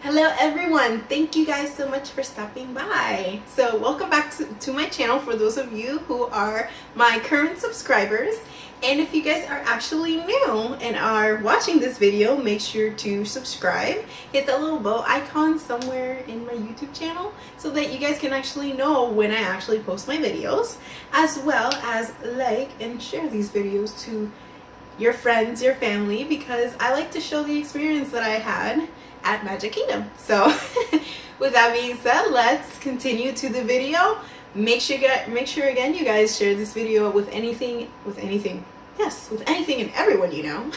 Hello everyone, thank you guys so much for stopping by. So welcome back to my channel for those of you who are my current subscribers. And if you guys are actually new and are watching this video, make sure to subscribe. Hit that little bell icon somewhere in my YouTube channel so that you guys can actually know when I actually post my videos, as well as like and share these videos to your friends, your family, because I like to show the experience that I had at Magic Kingdom. So with that being said, let's continue to the video. Make sure again you guys share this video with anything and everyone you know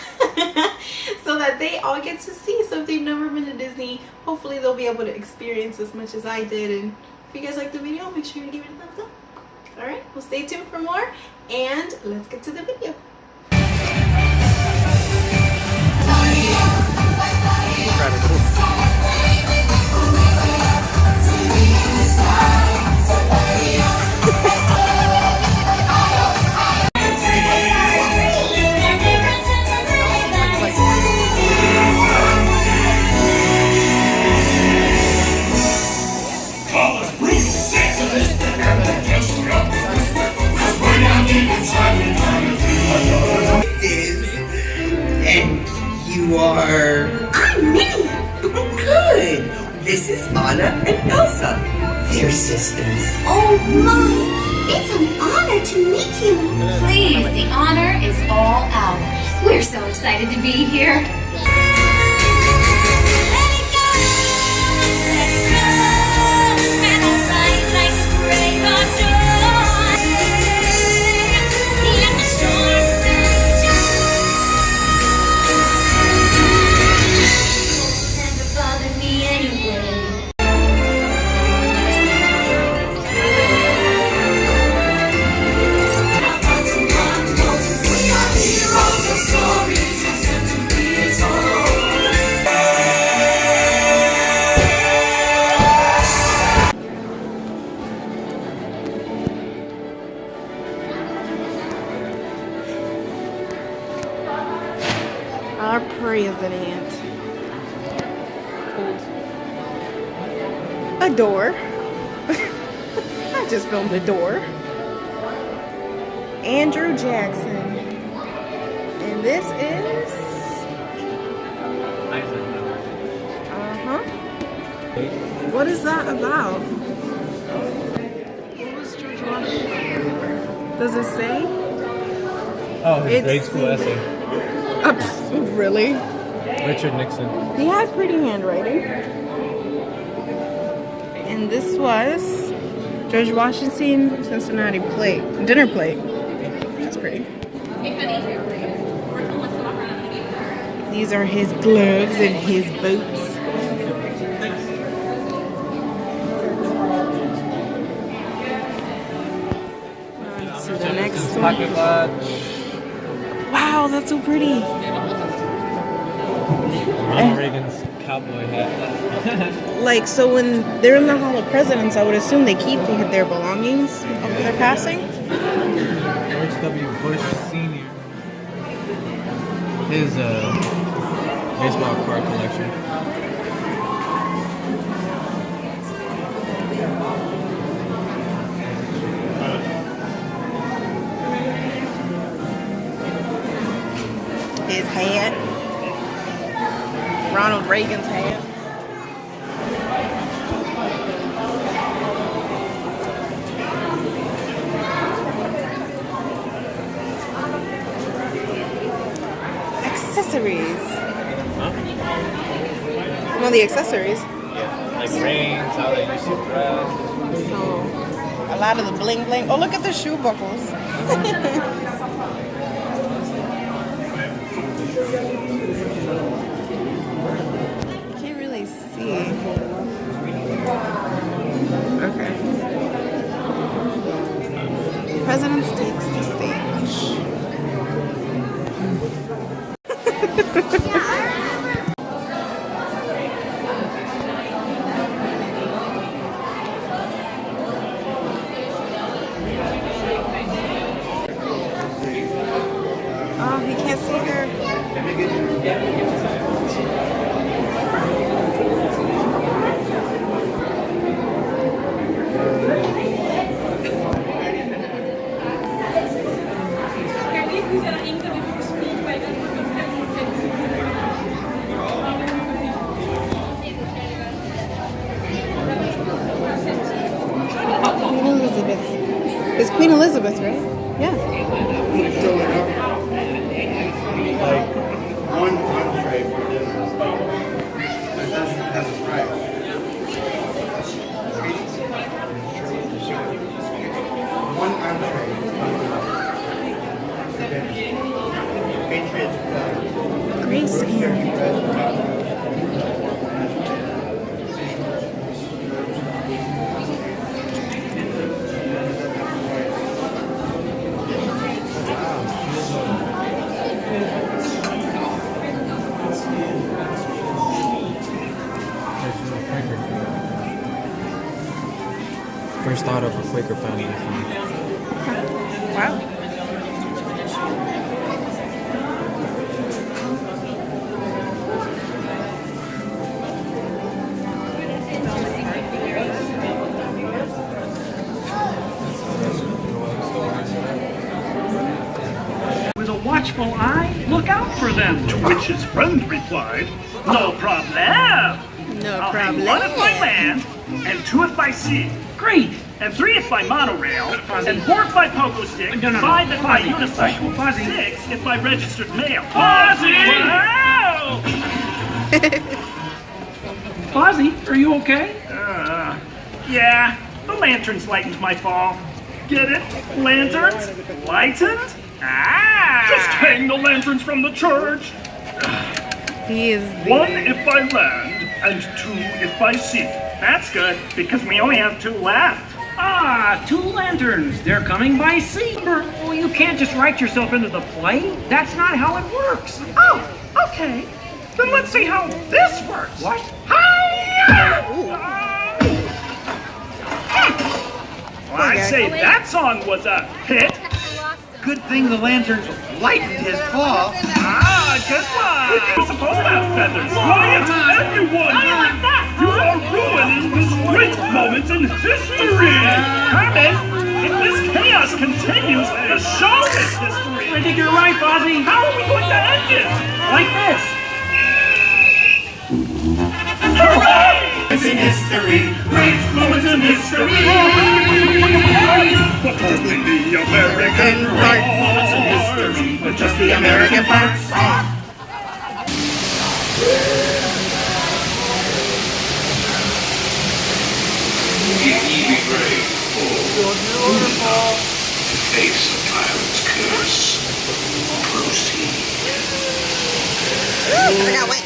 so that they all get to see. So if they've never been to Disney, hopefully they'll be able to experience as much as I did. And if you guys like the video, make sure to give it a thumbs up. All right, well, stay tuned for more and let's get to the video. And you are... I'm Minnie! Good! This is Anna and Elsa. They're sisters. Oh my! It's an honor to meet you! Please, the honor is all ours. We're so excited to be here. Our president. A door. I just filmed a door. Andrew Jackson. And this is... What is that about? What was George Washington? Does it say? Oh, his grade school essay. Really? Richard Nixon. He had pretty handwriting. And this was George Washington Cincinnati plate, dinner plate. That's pretty. These are his gloves and his boots. So the next one. Pocket watch. Wow, that's so pretty. Ronald Reagan's cowboy hat. Like, so when they're in the Hall of Presidents, I would assume they keep their belongings after their passing. George W. Bush Sr. His baseball card collection. His hat. Ronald Reagan's hat. Accessories. Huh? No, the accessories. Yeah. Like rings, how they used to dress. So, a lot of the bling bling. Oh, look at the shoe buckles. Can't really see. Okay. President takes the stage. of us, right? Yeah. Like one entree for dinner. That doesn't have a price. One entree. Patriots Club. Grace Ann. First thought of a Quaker family. Wow. With a watchful eye, look out for them. To which his friend replied, no problem. No I'll problem. hang 1 if by land, and 2 if by sea. Great. And 3 if by monorail, and 4 if by pogo stick, 5 if by unicycle, 6 if by registered mail. Fozzie! Wow! Fozzie, are you okay? Yeah, the lanterns lightened my fall. Get it? Lanterns? Lightened? Ah! Just hang the lanterns from the church. He is 1 if by land, and 2 if by sea. That's good, because we only have 2 left. Ah, 2 lanterns. They're coming by sea. Well, you can't just write yourself into the play. That's not how it works. Oh, okay. Then let's see how this works. What? Hi-ya! Well, I'd say that song was a hit. Good thing the lanterns lightened his fall. Ah, good one. You're supposed to have feathers. Quiet, everyone. You are ruining this great moment in history. Herman, if this chaos continues, the show is history. I think you're right, Fozzie. How are we going to end it? Like this. Hooray! It's in history. Great moments in history. But only the American great moments in history. But just the American parts. Face of Pirate's curse. Proceed. I got wet.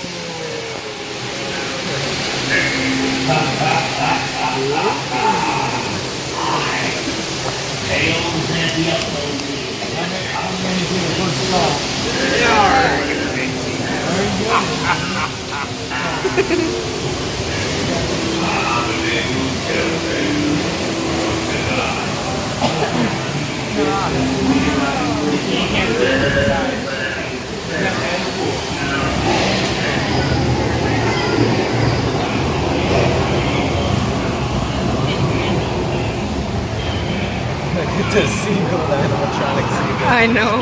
It's a single animatronic seagull. I know.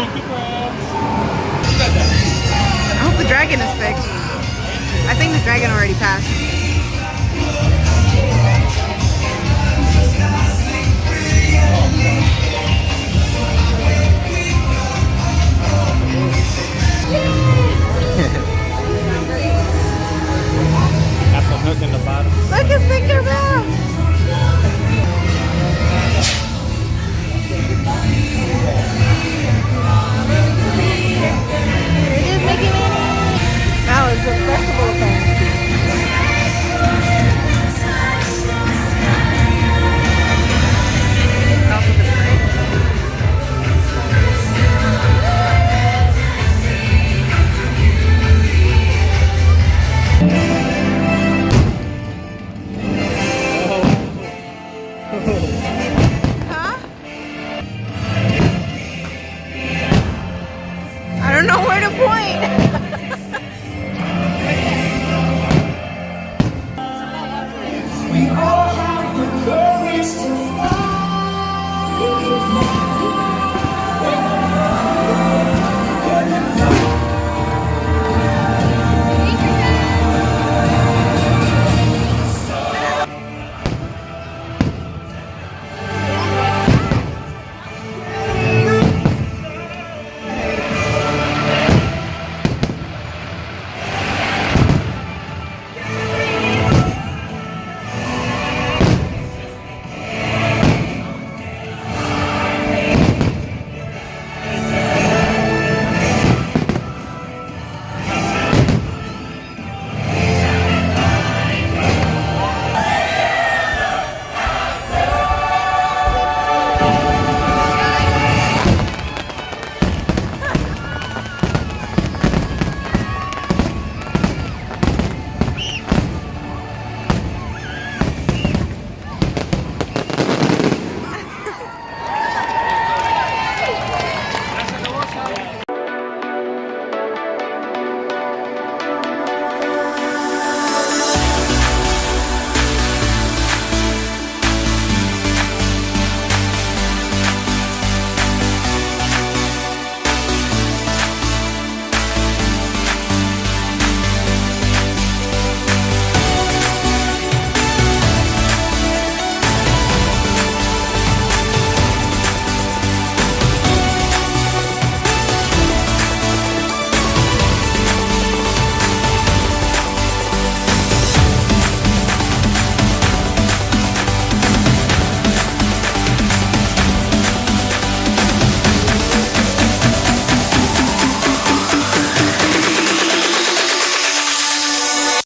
I hope the dragon is fixed. I think the dragon already passed. Got the hook in the bottom.